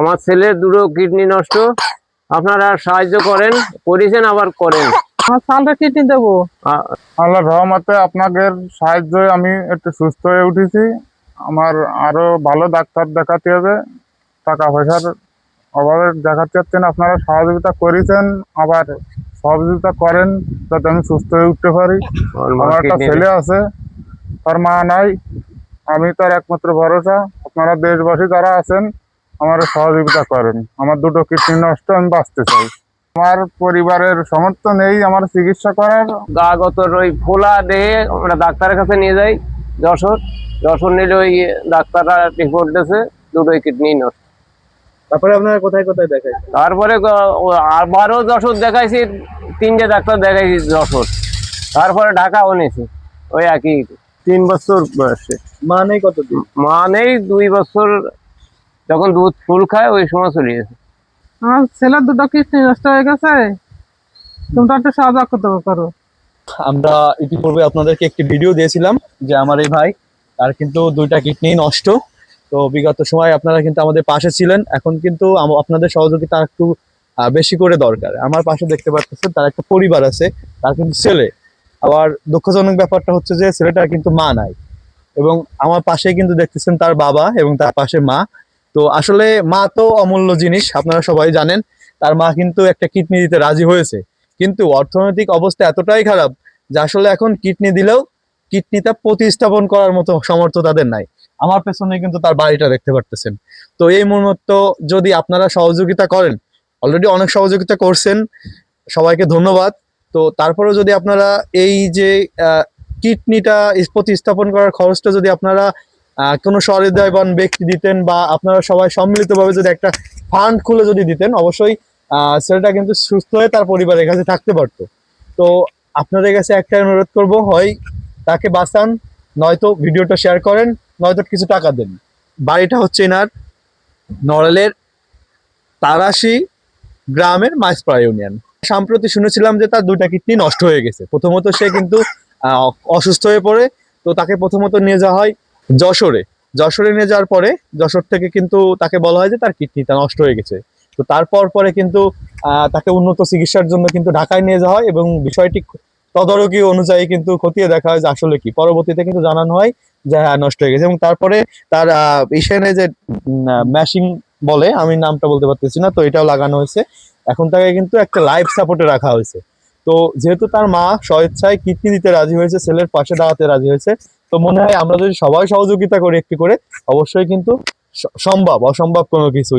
আমার ছেলের দুটো কিডনি নষ্ট, আপনারা সাহায্য করেছেন আবার করেন। আমার সালটা কিডনি দেবো। আল্লাহর রহমতে আপনাদের সাহায্যে আমি একটু সুস্থ হয়ে উঠেছি। আমার আরো ভালো ডাক্তার দেখাতে হবে, টাকা পয়সার অভাবে দেখাতে পারছেন, আপনারা সহযোগিতা করেছেন, আবার সহযোগিতা করেন যাতে আমি সুস্থ হয়ে উঠতে পারি। আমার একটা ছেলে আছে, তার মা নাই, আমি তার একমাত্র ভরসা। আপনারা দেশবাসী যারা আছেন আমার সহযোগিতা করেন, আমার দুটো কিডনি নষ্ট, আমি বাঁচতে চাই। আমার পরিবারের সমর্থ নেই আমার চিকিৎসা করার। গা গত ওই ফোলা দেহে আমরা ডাক্তারের কাছে নিয়ে যাই যশোর নিলে ওই ডাক্তাররা রিপোর্ট দিয়েছে দুটোই কিডনি নষ্ট। তারপরে আপনারা কোথায় কোথায় দেখাই? তারপরে আবারও যশোর দেখাইছি, 3টে ডাক্তার দেখাইছি যশোর, তারপরে ঢাকাও নিয়েছি ওই একই 3 বছর বয়সে। মা নেই কতদিন? মা নেই 2 বছর, যখন দুধ ফুল খায় ওই সময় চলে গেছে। আমার ছেলের দুটো কিডনি নষ্ট হয়ে গেছে, তোমরা একটু সাহায্য করতে করো। আমরা ইতিপূর্বে আপনাদেরকে একটি ভিডিও দিয়েছিলাম যে আমার এই ভাই, তার কিন্তু 2টা কিডনি নষ্ট। তো বিগত সময় আপনারা কিন্তু আমাদের পাশে ছিলেন, এখন কিন্তু আপনাদের সহযোগিতা একটু বেশি করে দরকার। আমার পাশে দেখতে পাচ্ছেন তার একটা পরিবার আছে, তার কিন্তু ছেলে। আবার দুঃখজনক ব্যাপারটা হচ্ছে যে ছেলেটার কিন্তু মা নাই, এবং আমার পাশে কিন্তু দেখতেছেন তার বাবা এবং তার পাশে মা। তো আসলে মা তো অমূল্য জিনিস, আপনারা সবাই জানেন। তার মা কিন্তু একটা কিডনি দিতে রাজি হয়েছে, কিন্তু অর্থনৈতিক অবস্থা এতটাই খারাপ যে আসলে এখন কিডনি দিলেও কিডনিটা প্রতিস্থাপন করার মতো সামর্থ্য তাদের নাই। আমার পেছনে কিন্তু তার বাড়িটা দেখতে পারতেছেন। তো এই মুহূর্তে যদি আপনারা সহযোগিতা করেন, অলরেডি অনেক সহযোগিতা করছেন, সবাইকে ধন্যবাদ। তো তারপরেও যদি আপনারা এই যে কিডনিটা প্রতিস্থাপন করার খরচটা যদি আপনারা কোনো সহৃদয়বান ব্যক্তি দিতেন, বা আপনারা সবাই সম্মিলিতভাবে যদি একটা ফান্ড খুলে যদি দিতেন, অবশ্যই ছেলেটা কিন্তু সুস্থ হয়ে তার পরিবারের কাছে থাকতে পারতো। তো আপনাদের কাছে একটাই অনুরোধ করব, হয় তাকে বাঁচান, নয়তো ভিডিওটা শেয়ার করেন, নয়তো কিছু টাকা দেন। বাড়িটা হচ্ছে এনার নড়াইলের তারাশি গ্রামের মাইজপাড়া ইউনিয়ন। সম্প্রতি শুনেছিলাম যে তার 2টা কিডনি নষ্ট হয়ে গেছে। প্রথমত সে কিন্তু অসুস্থ হয়ে পড়ে, তো তাকে প্রথমত নিয়ে যাওয়া হয় যশোরে নিয়ে যাওয়ার পরে যশোর থেকে কিন্তু তাকে বলা হয় যে তার কিডনিটা নষ্ট হয়ে গেছে। তো তারপর পরে কিন্তু তাকে উন্নত চিকিৎসার জন্য কিন্তু ঢাকায় নিয়ে যাওয়া হয়, এবং বিষয়টি তদারকি অনুযায়ী কিন্তু খতিয়ে দেখা হয় যে আসলে কি। পরবর্তীতে কিন্তু জানানো হয় যে হ্যাঁ নষ্ট হয়ে গেছে, এবং তারপরে তার ইসেনে যে ম্যাশিং বলে, আমি নামটা বলতে পারতেছি না, তো এটাও লাগানো হয়েছে। এখন তাকে কিন্তু একটা লাইফ সাপোর্টে রাখা হয়েছে। তো যেহেতু তার মা স্বেচ্ছায় কিডনি দিতে রাজি হয়েছে, ছেলের পাশে দাঁড়াতে রাজি হয়েছে, তো মনে হয় আমরা যদি সবাই সহযোগিতা করি একটু করে, অবশ্যই কিন্তু অসম্ভব কোনো কিছু